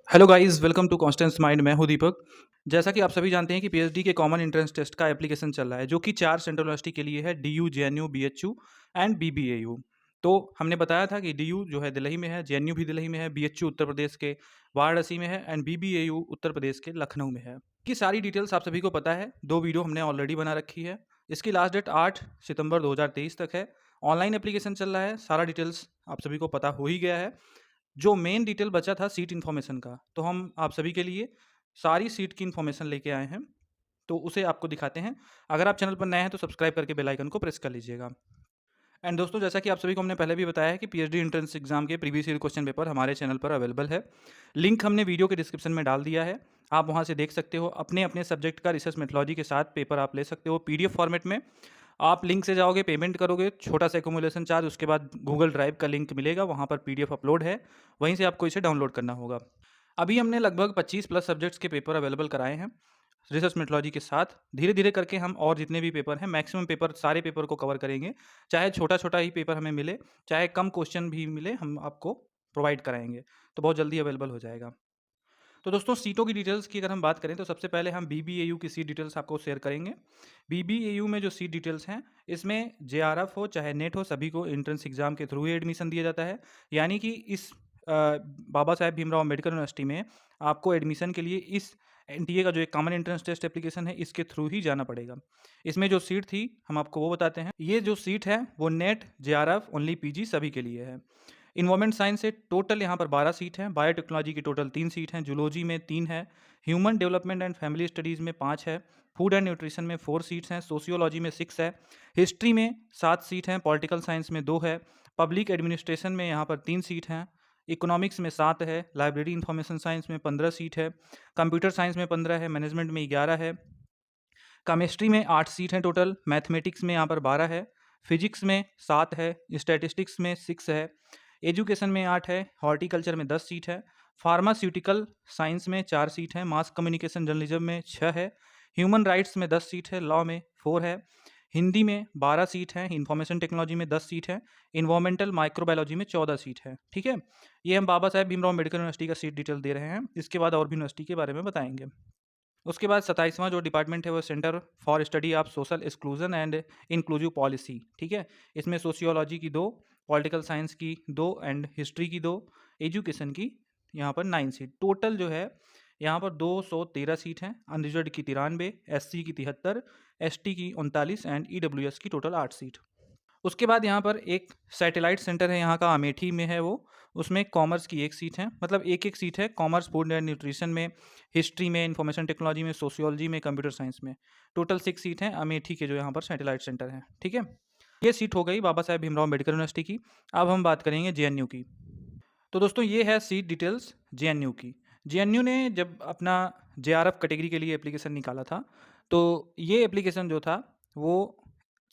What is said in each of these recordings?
Hello guys, welcome to constance mind. मैं हूं दीपक। जैसा कि आप सभी जानते हैं कि पीएचडी के कॉमन एंट्रेंस टेस्ट का एप्लीकेशन चल रहा है, जो कि 4 सेंट्रल यूनिवर्सिटी के लिए है: DU, JNU, BHU and BBAU. तो हमने बताया था कि डीयू जो है दिल्ली में है, जेएनयू भी दिल्ली में है, बीएचयू उत्तर प्रदेश के वाराणसी में है एंड बीबीएयू उत्तर प्रदेश के लखनऊ में है। कि सारी डिटेल्स आप सभी को पता है। 2 वीडियो हमने ऑलरेडी बना रखी है। इसकी लास्ट डेट 8 सितंबर 2023 तक है। ऑनलाइन एप्लीकेशन चल रहा है। सारा डिटेल्स आप सभी को पता हो ही गया है। जो मेन डिटेल बचा था सीट इन्फॉर्मेशन का, तो हम आप सभी के लिए सारी सीट की इन्फॉर्मेशन लेके आए हैं, तो उसे आपको दिखाते हैं। अगर आप चैनल पर नए हैं तो सब्सक्राइब करके बेल आइकन को प्रेस कर लीजिएगा। एंड दोस्तों, जैसा कि आप सभी को हमने पहले भी बताया है कि पीएचडी एंट्रेंस एग्जाम के प्रीवियस ईयर क्वेश्चन पेपर हमारे चैनल पर अवेलेबल है। लिंक हमने वीडियो के डिस्क्रिप्शन में डाल दिया है। आप वहां से देख सकते हो। अपने अपने सब्जेक्ट का रिसर्च मेथोलॉजी के साथ पेपर आप ले सकते हो पीडीएफ फॉर्मेट में। आप लिंक से जाओगे, पेमेंट करोगे, छोटा सा एक्यूमुलेशन चार्ज, उसके बाद गूगल ड्राइव का लिंक मिलेगा, वहाँ पर पीडीएफ अपलोड है, वहीं से आपको इसे डाउनलोड करना होगा। अभी हमने लगभग 25 प्लस सब्जेक्ट्स के पेपर अवेलेबल कराए हैं रिसर्च मेथोलॉजी के साथ। धीरे धीरे करके हम और जितने भी पेपर हैं, मैक्सिमम पेपर, सारे पेपर को कवर करेंगे। चाहे छोटा छोटा ही पेपर हमें मिले, चाहे कम क्वेश्चन भी मिले, हम आपको प्रोवाइड कराएंगे। तो बहुत जल्दी अवेलेबल हो जाएगा। तो दोस्तों, सीटों की डिटेल्स की अगर हम बात करें तो सबसे पहले हम बीबीएयू की सीट डिटेल्स आपको शेयर करेंगे। बीबीएयू में जो सीट डिटेल्स हैं, इसमें जेआरएफ हो चाहे नेट हो, सभी को एंट्रेंस एग्जाम के थ्रू ही एडमिशन दिया जाता है। यानी कि इस बाबा साहेब भीमराव अम्बेडकर यूनिवर्सिटी में आपको एडमिशन के लिए इस एनटीए का जो एक कॉमन एंट्रेंस टेस्ट एप्लीकेशन है, इसके थ्रू ही जाना पड़ेगा। इसमें जो सीट थी, हम आपको वो बताते हैं। ये जो सीट है वो नेट, जेआरएफ, ओनली पीजी सभी के लिए है। इन्वायरमेंट साइंस से टोटल यहाँ पर 12 सीट हैं। बायोटेक्नोलॉजी की टोटल 3 सीट हैं। जूलॉजी में 3 है। Human development and family studies में 5 है। फूड एंड न्यूट्रिशन में 4 सीट्स हैं। सोशियोलॉजी में 6 है। हिस्ट्री में 7 सीट हैं। पॉलिटिकल साइंस में 2 है। पब्लिक एडमिनिस्ट्रेशन में यहाँ पर 3 सीट हैं। इकोनॉमिक्स में 7 है। लाइब्रेरी इंफॉर्मेशन साइंस में 15 सीट है। कंप्यूटर साइंस में 15 है। मैनेजमेंट में 11 है। केमिस्ट्री में 8 सीट हैं टोटल। मैथमेटिक्स में यहाँ पर 12 है। फिजिक्स में 7 है। स्टैटिस्टिक्स में 6 है। एजुकेशन में 8 है। हॉर्टिकल्चर में 10 सीट है। फार्मास्यूटिकल साइंस में 4 सीट है। मास कम्युनिकेशन जर्नलिज्म में 6 है। ह्यूमन राइट्स में 10 सीट है। लॉ में 4 है। हिंदी में 12 सीट है। इंफॉर्मेशन टेक्नोलॉजी में 10 सीट है। इन्वायरमेंटल माइक्रोबायोलॉजी में 14 सीट है। ठीक है। ये हम बाबा साहेब भीमराव अम्बेडकर यूनिवर्सिटी का सीट डिटेल दे रहे हैं। इसके बाद और भी यूनिवर्सिटी के बारे में बताएंगे। उसके बाद 27वां जो डिपार्टमेंट है वो centre for study of social exclusion and inclusive policy. ठीक है। इसमें सोशियोलॉजी की 2, पॉलिटिकल साइंस की 2 एंड हिस्ट्री की 2, एजुकेशन की यहाँ पर 9 सीट टोटल जो है। यहाँ पर 213 सीट हैं। अनरिजर्व की 93, एससी की 73, एसटी की 39 एंड ईडब्ल्यूएस की टोटल 8 सीट। उसके बाद यहाँ पर एक सैटेलाइट सेंटर है, यहाँ का अमेठी में है वो। उसमें कॉमर्स की 1 सीट है, मतलब एक सीट है कॉमर्स, फूड एंड न्यूट्रिशन में, हिस्ट्री में, इंफॉर्मेशन टेक्नोलॉजी में, सोशियोलॉजी में, कंप्यूटर साइंस में। टोटल 6 सीट हैं अमेठी के जो यहाँ पर सैटेलाइट सेंटर है। ठीक है। ये सीट हो गई बाबा साहेब भीमराव अम्बेडकर यूनिवर्सिटी की। अब हम बात करेंगे जेएनयू की। तो दोस्तों, ये है सीट डिटेल्स जेएनयू की। जेएनयू ने जब अपना जेआरएफ कैटेगरी के लिए एप्लीकेशन निकाला था, तो ये एप्लीकेशन जो था वो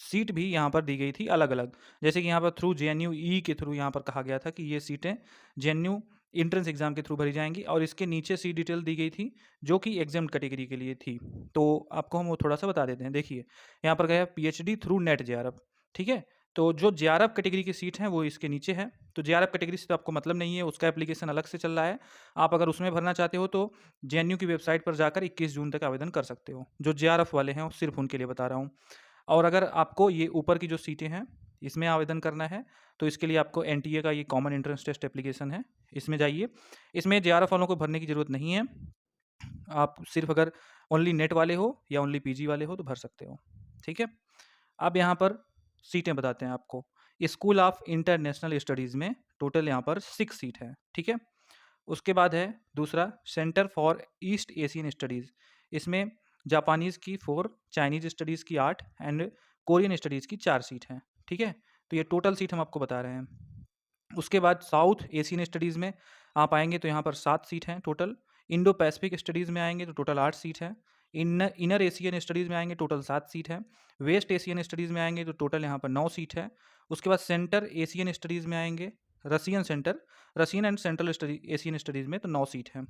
सीट भी यहाँ पर दी गई थी अलग अलग। जैसे कि यहाँ पर थ्रू जेएनयू ई के थ्रू यहाँ पर कहा गया था कि ये सीटें जेएनयू एंट्रेंस एग्जाम के थ्रू भरी जाएंगी, और इसके नीचे सीट डिटेल दी गई थी जो कि एग्जाम कैटेगरी के लिए थी। तो आपको हम वो थोड़ा सा बता देते हैं। देखिए, यहाँ पर गया पीएचडी थ्रू नेट जेआरएफ। ठीक है। तो जो जेआरएफ कैटेगरी की सीट है वो इसके नीचे है। तो जेआरएफ कैटेगरी से तो आपको मतलब नहीं है, उसका एप्लीकेशन अलग से चल रहा है। आप अगर उसमें भरना चाहते हो तो जेएनयू की वेबसाइट पर जाकर 21 जून तक आवेदन कर सकते हो। जो जेआरएफ वाले हैं, सिर्फ उनके लिए बता रहा हूँ। और अगर आपको ये ऊपर की जो सीटें हैं इसमें आवेदन करना है, तो इसके लिए आपको एनटीए का ये कॉमन एंट्रेंस टेस्ट एप्लीकेशन है, इसमें जाइए। इसमें जेआरएफ वालों को भरने की ज़रूरत नहीं है। आप सिर्फ अगर ओनली नेट वाले हो या ओनली पीजी वाले हो तो भर सकते हो। ठीक है। अब यहाँ पर सीटें बताते हैं आपको। स्कूल ऑफ इंटरनेशनल स्टडीज़ में टोटल यहाँ पर 6 सीट है। ठीक है। उसके बाद है दूसरा centre for east Asian studies. इसमें जापानीज़ की 4, चाइनीज़ स्टडीज़ की 8 एंड कोरियन स्टडीज़ की 4 सीट हैं। ठीक है। तो ये टोटल सीट हम आपको बता रहे हैं। उसके बाद साउथ एशियन स्टडीज़ में आप आएंगे तो यहाँ पर 7 सीट हैं टोटल। इंडो पैसिफिक स्टडीज़ में आएंगे तो टोटल 8 सीट है। इनर एशियन स्टडीज़ में आएंगे टोटल 7 सीट है। वेस्ट एशियन स्टडीज़ में आएंगे तो टोटल यहाँ पर 9 सीट है। उसके बाद सेंटर एशियन स्टडीज़ में आएंगे, Russian and central study Asian studies में तो 9 सीट हैं।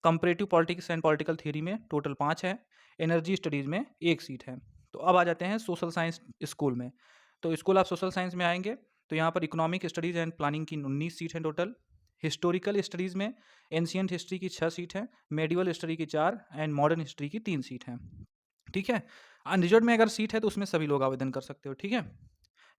Comparative politics and political theory में टोटल 5 है। एनर्जी स्टडीज़ में 1 सीट है। तो अब आ जाते हैं सोशल साइंस स्कूल में। तो स्कूल ऑफ सोशल साइंस में आएंगे तो यहाँ पर इकोनॉमिक स्टडीज़ एंड प्लानिंग की 19 सीट हैं टोटल। हिस्टोरिकल स्टडीज़ में एंशियंट हिस्ट्री की 6 सीट हैं, मेडिवल हिस्ट्री की 4 एंड मॉडर्न हिस्ट्री की 3 सीट हैं। ठीक है? अनरिजर्व्ड में अगर सीट है तो उसमें सभी लोग आवेदन कर सकते हो, ठीक है?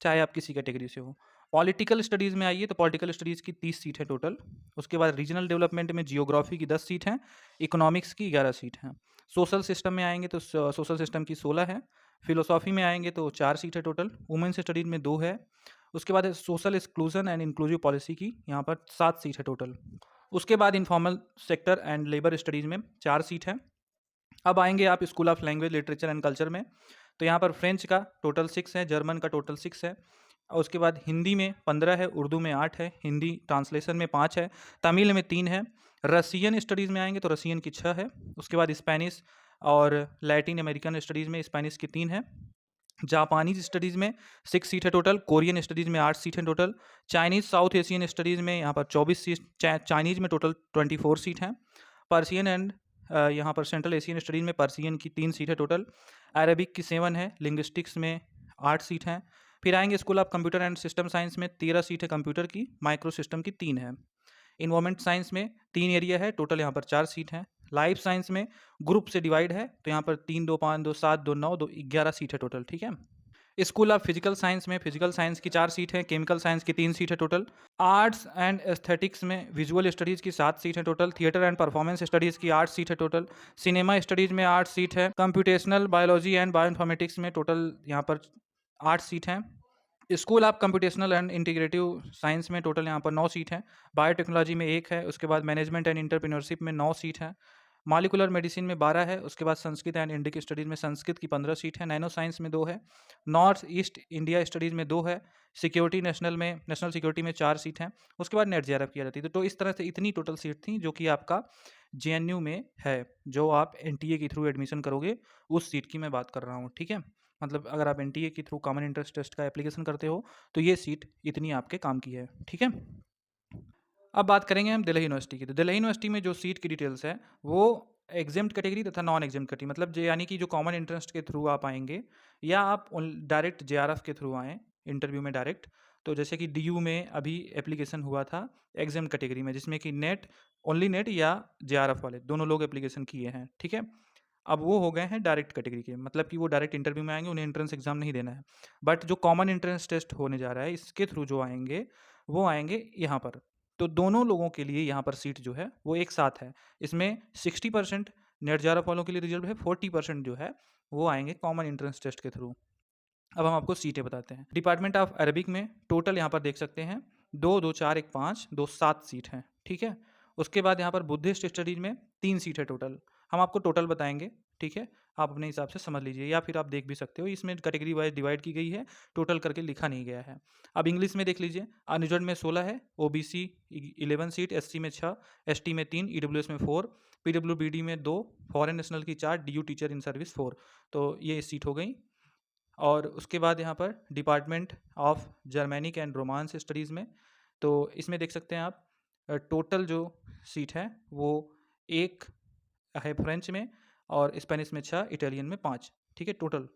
चाहे आप किसी कैटेगरी से हो। पॉलिटिकल स्टडीज़ में आइए तो पॉलिटिकल स्टडीज़ की 30 सीट है टोटल। उसके बाद रीजनल डेवलपमेंट में जियोग्राफी की 10 सीट हैं, इकोनॉमिक्स की 11 सीट हैं। सोशल सिस्टम में आएँगे तो सोशल सिस्टम की 16 है। फिलोसॉफी में आएँगे तो 4 सीट है टोटल। वुमेन्स स्टडीज़ में 2 है। उसके बाद है social exclusion and inclusive policy की, यहाँ पर 7 सीट है टोटल। उसके बाद informal sector and labour studies में 4 सीट है। अब आएँगे आप school of language, literature and culture में, तो यहाँ पर फ्रेंच का टोटल 6 है, जर्मन का टोटल 6 है और उसके बाद हिंदी में 15 है, उर्दू में 8 है, हिंदी ट्रांसलेशन में 5 है, तमिल में 3 है, रसियन स्टडीज़ में आएँगे तो रसियन की 6 है, उसके बाद स्पेनिश और लैटिन अमेरिकन स्टडीज़ में स्पेनिश की 3 है, जापानीज़ स्टडीज़ में 6 सीट है टोटल, कोरियन स्टडीज़ में 8 सीट है total, Chinese south Asian studies में यहाँ पर 24 सीट, चाइनीज़ में टोटल 24 सीट हैं, पर्शियन एंड यहाँ पर सेंट्रल एशियन स्टडीज़ में पर्शियन की 3 सीट है टोटल, अरबिक की 7 है, लिंग्विस्टिक्स में 8 सीट हैं। फिर आएँगे school of computer and system science में 13 सीट है कंप्यूटर की, माइक्रो सिस्टम की 3 है। इन्वायरमेंट साइंस में 3 एरिया है, टोटल यहाँ पर 4 सीट हैं। लाइफ साइंस में ग्रुप से डिवाइड है, तो यहाँ पर 3, 2, 5, 2, 7, 2, 9, 2, 11 सीट है टोटल, ठीक है? स्कूल ऑफ फिजिकल साइंस में फिजिकल साइंस की 4 सीट है, केमिकल साइंस की 3 सीट है टोटल। आर्ट्स एंड एस्थेटिक्स में विजुअल स्टडीज़ की 7 सीट है total, theatre and performance studies की 8 सीट है टोटल, सिनेमा स्टडीज़ में 8 सीट है, कंप्यूटेशनल बायोलॉजी एंड बायोइन्फॉर्मेटिक्स में टोटल यहाँ पर 8 सीट हैं। School of computational and integrative science में टोटल यहाँ पर 9 सीट हैं, बायोटेक्नोलॉजी में 1 है, उसके बाद मैनेजमेंट एंड एंटरप्रेन्योरशिप में 9 सीट है, मॉलिक्यूलर मेडिसिन में 12 है, उसके बाद संस्कृत एंड इंडिक स्टडीज़ में संस्कृत की 15 सीट है, नैनो साइंस में 2 है, नॉर्थ ईस्ट इंडिया स्टडीज़ में 2 है, सिक्योरिटी नेशनल सिक्योरिटी में 4 सीट हैं, उसके बाद नेट जेआरएफ किया जाती है। तो इस तरह से इतनी टोटल सीट थी जो कि आपका जेएनयू में है, जो आप एनटीए के थ्रू एडमिशन करोगे उस सीट की मैं बात कर रहा हूँ, ठीक है? मतलब अगर आप एनटीए के थ्रू कॉमन एंट्रेंस टेस्ट का एप्लीकेशन करते हो तो ये सीट इतनी आपके काम की है, ठीक है? अब बात करेंगे हम दिल्ली यूनिवर्सिटी की। तो दिल्ली यूनिवर्सिटी में जो सीट की डिटेल्स है वो एग्जाम्ड कैटेगरी तथा नॉन एग्जाम्ड कैटेगरी, मतलब यानी कि जो कॉमन एंट्रेंस के थ्रू आप आएंगे या आप डायरेक्ट जेआरएफ के थ्रू आएँ इंटरव्यू में डायरेक्ट। तो जैसे कि डीयू में अभी एप्लीकेशन हुआ था एग्जाम्ड कैटेगरी में, जिसमें कि नेट, ओनली नेट या जेआरएफ वाले दोनों लोग एप्लीकेशन किए हैं, ठीक है? अब वो हो गए हैं डायरेक्ट कैटेगरी के, मतलब कि वो डायरेक्ट इंटरव्यू में आएंगे, उन्हें एंट्रेंस एग्जाम नहीं देना है। बट जो कॉमन एंट्रेंस टेस्ट होने जा रहा है इसके थ्रू जो आएंगे वो आएंगे यहाँ पर। तो दोनों लोगों के लिए यहाँ पर सीट जो है वो एक साथ है। इसमें 60% नेट जेआरएफ वालों के लिए रिजल्ट है, 40% जो है वो आएंगे कॉमन एंट्रेंस टेस्ट के थ्रू। अब हम आपको सीटें बताते हैं। डिपार्टमेंट ऑफ अरबिक में टोटल यहाँ पर देख सकते हैं 2, 2, 4, 1, 5, 2, 7 सीट हैं, ठीक है? उसके बाद यहाँ पर बुद्धिस्ट स्टडीज़ में 3 सीट है टोटल। हम आपको टोटल बताएंगे, ठीक है? आप अपने हिसाब से समझ लीजिए या फिर आप देख भी सकते हो, इसमें कैटेगरी वाइज डिवाइड की गई है, टोटल करके लिखा नहीं गया है। अब इंग्लिश में देख लीजिए, अनरिजर्व्ड में 16 है, ओबीसी 11 सीट, एससी में 6, एसटी में 3, ईडब्ल्यूएस में 4, पीडब्ल्यूबीडी में 2, फॉरेन नेशनल की 4, डीयू टीचर इन सर्विस 4। तो ये सीट हो गई। और उसके बाद यहाँ पर department of Germanic and romance studies में, तो इसमें देख सकते हैं आप टोटल जो सीट है वो 1 है फ्रेंच में और स्पेनिश में 6, इटालियन में 5, ठीक है टोटल।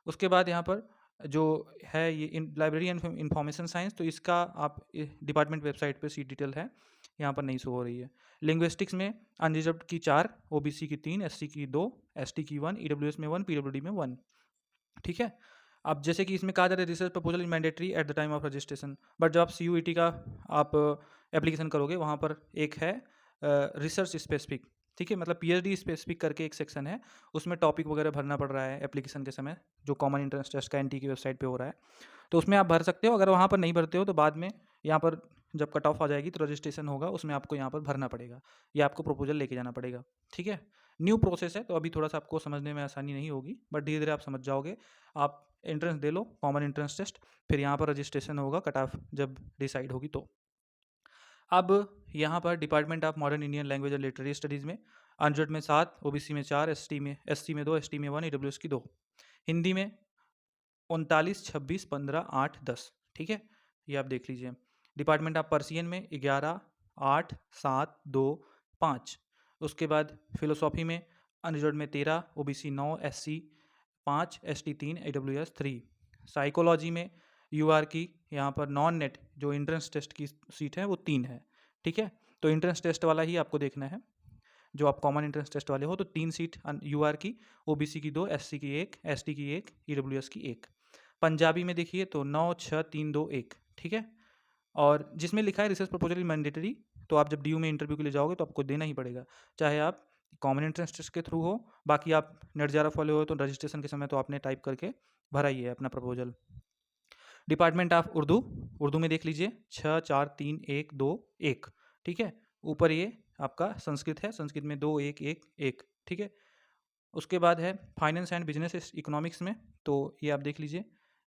उसके बाद यहाँ पर जो है ये लाइब्रेरी एंड इंफॉर्मेशन साइंस, तो इसका आप डिपार्टमेंट वेबसाइट पे सीट डिटेल है, यहाँ पर नहीं शो हो रही है। लिंग्विस्टिक्स में अनरिजर्व्ड की 4, ओबीसी की 3, एससी की 2, एसटी की 1, ईडब्ल्यूएस में 1, पीडब्ल्यूडी में 1, ठीक है? अब जैसे कि इसमें कहा जाता है research proposal is mandatory at the time of registration, but जब आप सीयूईटी का आप एप्लीकेशन करोगे वहाँ पर एक है रिसर्च स्पेसिफिक, ठीक है? मतलब पीएचडी स्पेसिफिक करके एक सेक्शन है, उसमें टॉपिक वगैरह भरना पड़ रहा है एप्लीकेशन के समय, जो कॉमन एंट्रेंस टेस्ट का एनटी की वेबसाइट पे हो रहा है, तो उसमें आप भर सकते हो। अगर वहाँ पर नहीं भरते हो तो बाद में यहाँ पर जब कट ऑफ आ जाएगी तो रजिस्ट्रेशन होगा, उसमें आपको यहाँ पर भरना पड़ेगा या आपको प्रपोजल लेके जाना पड़ेगा, ठीक है? न्यू प्रोसेस है तो अभी थोड़ा सा आपको समझने में आसानी नहीं होगी, बट धीरे धीरे आप समझ जाओगे। आप एंट्रेंस दे लो, कॉमन एंट्रेंस टेस्ट, फिर यहाँ पर रजिस्ट्रेशन होगा कट ऑफ जब डिसाइड होगी तो। अब यहाँ पर department of modern Indian language और लिटरेरी स्टडीज़ में अनरिजर्व्ड में 7, ओबीसी में 4, एससी में 2, एसटी में 1, ईडब्ल्यूएस की 2, हिंदी में 39, 26, 15, 8, 10, ठीक है? ये आप देख लीजिए। डिपार्टमेंट ऑफ पर्सियन में 11, 8, 7, 2, 5। उसके बाद फिलोसॉफी में अनरिजर्व्ड में 13, OBC 9, SC 5, ST 3, EWS 3। Psychology में यूआर की यहाँ पर नॉन नेट जो एंट्रेंस टेस्ट की सीट है वो 3 है, ठीक है। तो एंट्रेंस टेस्ट वाला ही आपको देखना है, जो आप कॉमन एंट्रेंस टेस्ट वाले हो। तो 3 सीट यूआर की, ओबीसी की 2, एससी की 1, एसटी की 1, ईडब्ल्यूएस की 1। पंजाबी में देखिए तो 9, 6, 3, 2, 1, ठीक है। और जिसमें लिखा है रिसर्च प्रपोजल मैंडेटरी, तो आप जब डीयू में इंटरव्यू के लिए जाओगे तो आपको देना ही पड़ेगा, चाहे आप कॉमन एंट्रेंस टेस्ट के थ्रू हो। बाकी आप नेट जेआरएफ वाले हो तो रजिस्ट्रेशन के समय तो आपने टाइप करके भरा ही है अपना proposal. Department of Urdu, Urdu में देख लीजिए 6, 4, 3, 1, 2, 1, ठीक है। ऊपर ये आपका संस्कृत है, संस्कृत में 2, 1, 1, 1, ठीक है। उसके बाद है फाइनेंस एंड बिजनेस इकोनॉमिक्स में, तो ये आप देख लीजिए,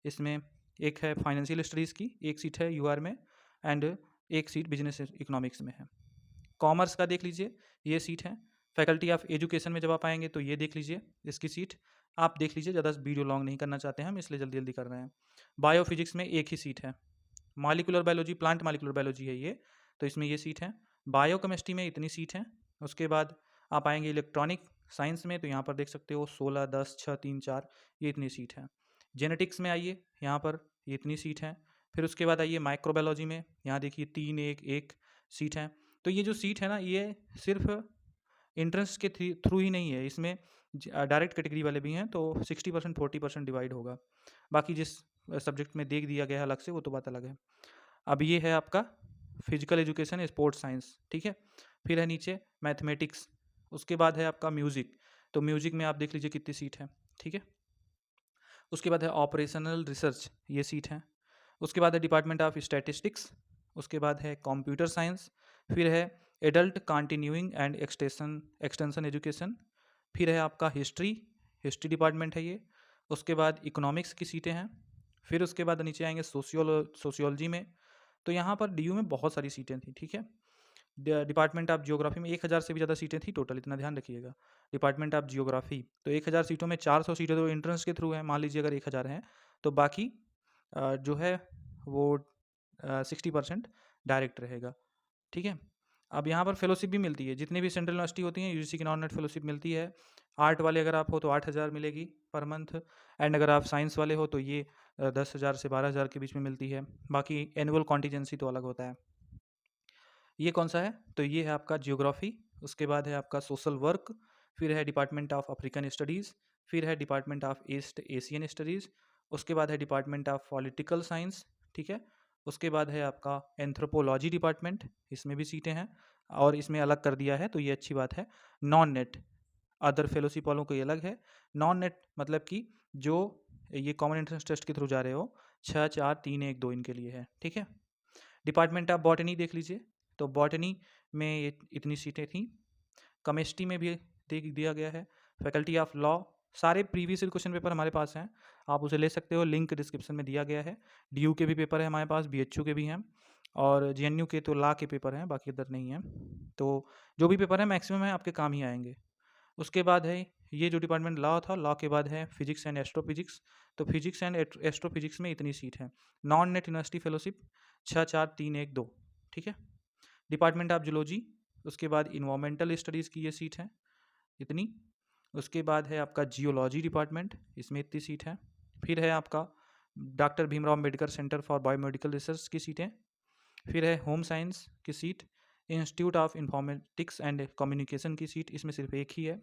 इसमें एक है फाइनेंशियल स्टडीज़ की, एक सीट है यूआर में, एंड एक सीट बिजनेस इकोनॉमिक्स में है। कॉमर्स का देख लीजिए, ये सीट है। फैकल्टी ऑफ एजुकेशन में जब आप आएंगे तो ये देख लीजिए, इसकी सीट आप देख लीजिए, ज़्यादा वीडियो लॉन्ग नहीं करना चाहते हैं हम, इसलिए जल्दी जल्दी कर रहे हैं। बायोफिजिक्स में एक ही सीट है। Molecular biology, plant molecular biology है ये, तो इसमें ये सीट है। बायोकेमिस्ट्री में इतनी सीट है। उसके बाद आप आएंगे इलेक्ट्रॉनिक साइंस में, तो यहाँ पर देख सकते हो 16, 10, 6, 3, 4, ये इतनी सीट है। जेनेटिक्स में आइए, यहाँ पर ये इतनी सीट है। फिर उसके बाद आइए माइक्रोबायोलॉजी में, यहाँ देखिए 3, 1, 1 सीट है। तो ये जो सीट है ना, ये सिर्फ एंट्रेंस के थ्रू ही नहीं है, इसमें डायरेक्ट कैटेगरी वाले भी हैं, तो 60%, 40% डिवाइड होगा। बाकी जिस सब्जेक्ट में देख दिया गया है अलग से, वो तो बात अलग है। अब ये है आपका फिजिकल एजुकेशन, स्पोर्ट्स साइंस, ठीक है। फिर है नीचे मैथमेटिक्स। उसके बाद है आपका म्यूज़िक, तो म्यूज़िक में आप देख लीजिए कितनी सीट है, ठीक है। उसके बाद है ऑपरेशनल रिसर्च, ये सीट है। उसके बाद है डिपार्टमेंट ऑफ स्टैटिस्टिक्स। उसके बाद है कंप्यूटर साइंस। फिर है adult continuing and extension education. फिर है आपका हिस्ट्री, हिस्ट्री डिपार्टमेंट है ये। उसके बाद इकोनॉमिक्स की सीटें हैं। फिर उसके बाद नीचे आएंगे सोशियोलॉजी में, तो यहाँ पर डीयू में बहुत सारी सीटें थी, ठीक है। डिपार्टमेंट ऑफ जियोग्राफी में 1000 से भी ज़्यादा सीटें थी टोटल, इतना ध्यान रखिएगा। डिपार्टमेंट ऑफ जियोग्राफी, तो 1000 सीटों में 400 सीटें तो एंट्रेंस के थ्रू हैं, मान लीजिए अगर 1000 हैं, तो बाकी जो है वो 60% डायरेक्ट रहेगा, ठीक है। अब यहाँ पर फेलोशिप भी मिलती है, जितनी भी सेंट्रल यूनिवर्सिटी होती हैं यूजीसी की नॉन नेट फेलोशिप मिलती है। आर्ट वाले अगर आप हो तो 8000 मिलेगी पर मंथ, एंड अगर आप साइंस वाले हो तो ये 10,000 से 12,000 के बीच में मिलती है। बाकी एनुअल कॉन्टीजेंसी तो अलग होता है। ये कौन सा है, तो ये है आपका जियोग्राफी। उसके बाद है आपका सोशल वर्क। फिर है डिपार्टमेंट ऑफ अफ्रीकन स्टडीज़। फिर है department of east Asian studies. उसके बाद है डिपार्टमेंट ऑफ पॉलिटिकल साइंस, ठीक है। उसके बाद है आपका एंथ्रोपोलॉजी डिपार्टमेंट, इसमें भी सीटें हैं और इसमें अलग कर दिया है, तो ये अच्छी बात है। नॉन नेट, अदर फेलोशिप वालों को ये अलग है। नॉन नेट मतलब कि जो ये कॉमन एंट्रेंस टेस्ट के थ्रू जा रहे हो, 6, 4, 3, 1, 2 इनके लिए है, ठीक है। डिपार्टमेंट ऑफ बॉटनी देख लीजिए, तो बॉटनी में ये इतनी सीटें थी। केमिस्ट्री में भी देख दिया गया है। फैकल्टी ऑफ लॉ, सारे प्रीवियस क्वेश्चन पेपर हमारे पास हैं, आप उसे ले सकते हो, लिंक डिस्क्रिप्शन में दिया गया है। डीयू के भी पेपर है हमारे पास, बीएचयू के भी हैं, और जेएनयू के तो लॉ के पेपर हैं, बाकी इधर नहीं है। तो जो भी पेपर है मैक्सिमम है आपके काम ही आएंगे। उसके बाद है ये जो डिपार्टमेंट लॉ था, लॉ के बाद है फिजिक्स एंड एस्ट्रोफिजिक्स, तो फिजिक्स एंड एस्ट्रोफिजिक्स में इतनी सीट है। नॉन नेट यूनिवर्सिटी फेलोशिप 6, 4, 3, 1, 2, ठीक है। डिपार्टमेंट ऑफ जूलॉजी, उसके बाद इन्वायरमेंटल स्टडीज़ की ये सीट है इतनी। उसके बाद है आपका जियोलॉजी डिपार्टमेंट, इसमें इतनी सीट है। फिर है आपका doctor Bhimrao Ambedkar centre for biomedical research की सीटें। फिर है होम साइंस की seat. Institute of informatics and communication की सीट, इसमें सिर्फ एक ही है।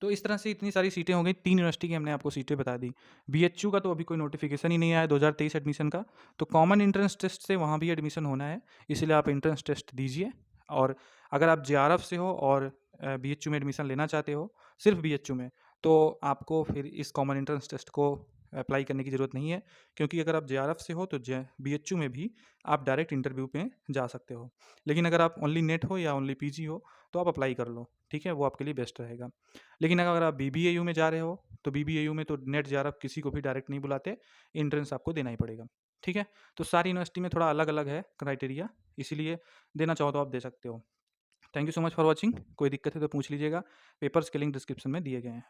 तो इस तरह से इतनी सारी सीटें हो गई, 3 यूनिवर्सिटी की हमने आपको सीटें बता दी। बीएचयू का तो अभी कोई नोटिफिकेशन ही नहीं आया 2023 एडमिशन का, तो कॉमन एंट्रेंस टेस्ट से वहाँ भी एडमिशन होना है, इसलिए आप एंट्रेंस टेस्ट दीजिए। और अगर आप जेआरएफ से हो और बीएचयू में एडमिशन लेना चाहते हो, सिर्फ बीएचयू में, तो आपको फिर इस कॉमन एंट्रेंस टेस्ट को अप्लाई करने की ज़रूरत नहीं है, क्योंकि अगर आप जेआरएफ से हो तो बीएचयू में भी आप डायरेक्ट इंटरव्यू पे जा सकते हो। लेकिन अगर आप ओनली नेट हो या ओनली पीजी हो तो आप अप्लाई कर लो, ठीक है, वो आपके लिए बेस्ट रहेगा। लेकिन अगर आप बीबीएयू में जा रहे हो तो बीबीएयू में तो नेट जेआरएफ किसी को भी डायरेक्ट नहीं बुलाते, एंट्रेंस आपको देना ही पड़ेगा, ठीक है। तो सारी यूनिवर्सिटी में थोड़ा अलग अलग है क्राइटेरिया, इसीलिए देना चाहो तो आप दे सकते हो। Thank you so much for watching. कोई दिक्कत है तो पूछ लीजिएगा, पेपर्स के लिंक डिस्क्रिप्शन में दिए गए हैं।